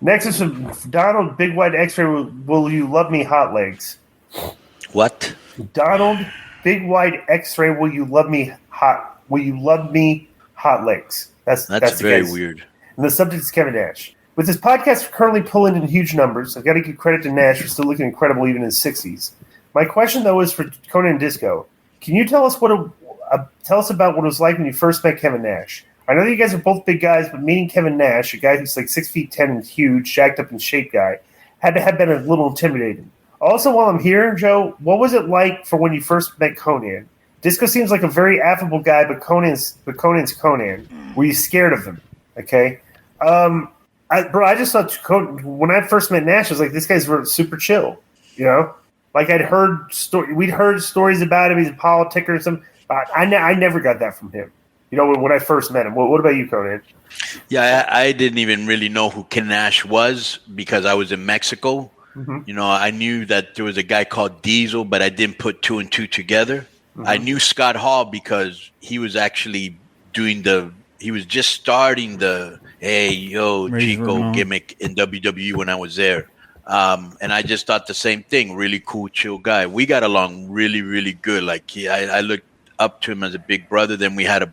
Next is from Donald Big White X-Ray. Will you love me, hot legs? What? Donald Big White X-Ray. Will you love me, hot? Will you love me, hot legs? That's very weird. And the subject is Kevin Nash. With his podcast currently pulling in huge numbers, I've got to give credit to Nash for still looking incredible even in his 60s. My question though is for Konnan and Disco. Can you tell us tell us about what it was like when you first met Kevin Nash? I know that you guys are both big guys, but meeting Kevin Nash, a guy who's like 6'10" and huge, jacked up in shape guy, had to have been a little intimidating. Also, while I'm here, Joe, what was it like for when you first met Konnan? Disco seems like a very affable guy, but Konnan's Konnan. Were you scared of him? Okay, I just thought when I first met Nash, I was like, this guy's super chill. You know, like we'd heard stories about him. He's a politician or something. I never got that from him. You know, when I first met him. What about you, Konnan? Yeah, I didn't even really know who Ken Nash was because I was in Mexico. Mm-hmm. You know, I knew that there was a guy called Diesel, but I didn't put two and two together. Mm-hmm. I knew Scott Hall because he was actually he was just starting the hey, yo, Chico gimmick in WWE when I was there. And I just thought the same thing. Really cool, chill guy. We got along really, really good. Like I looked up to him as a big brother. Then we had a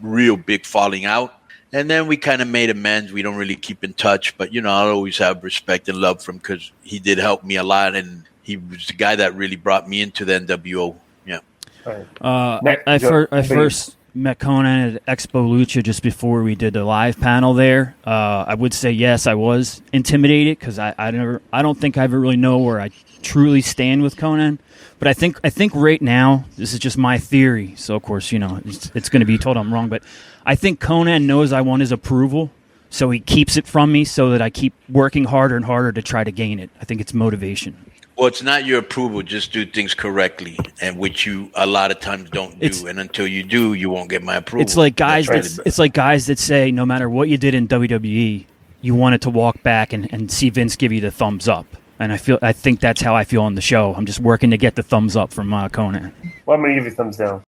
real big falling out. And then we kind of made amends. We don't really keep in touch, but, you know, I'll always have respect and love for him because he did help me a lot. And he was the guy that really brought me into the NWO. Yeah. I first met Konnan at Expo Lucha just before we did the live panel there. I would say, yes, I was intimidated because I don't think I ever really know where I truly stand with Konnan. But I think right now, this is just my theory. So, of course, you know, it's going to be told I'm wrong. But I think Konnan knows I want his approval. So he keeps it from me so that I keep working harder and harder to try to gain it. I think it's motivation. Well, it's not your approval. Just do things correctly, and which you a lot of times don't do. And until you do, you won't get my approval. It's like guys that say no matter what you did in WWE, you wanted to walk back and see Vince give you the thumbs up. And I think that's how I feel on the show. I'm just working to get the thumbs up from Konnan. Well, I'm going to give you thumbs down.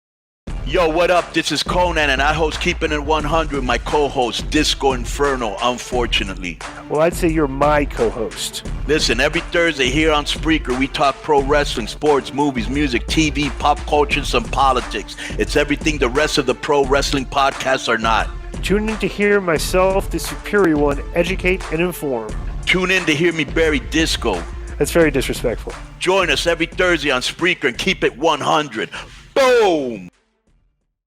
Yo, what up? This is Konnan, and I host Keeping It 100, my co-host, Disco Inferno, unfortunately. Well, I'd say you're my co-host. Listen, every Thursday here on Spreaker, we talk pro wrestling, sports, movies, music, TV, pop culture, and some politics. It's everything the rest of the pro wrestling podcasts are not. Tune in to hear myself, the superior one, educate and inform. Tune in to hear me bury Disco. That's very disrespectful. Join us every Thursday on Spreaker and keep it 100. Boom!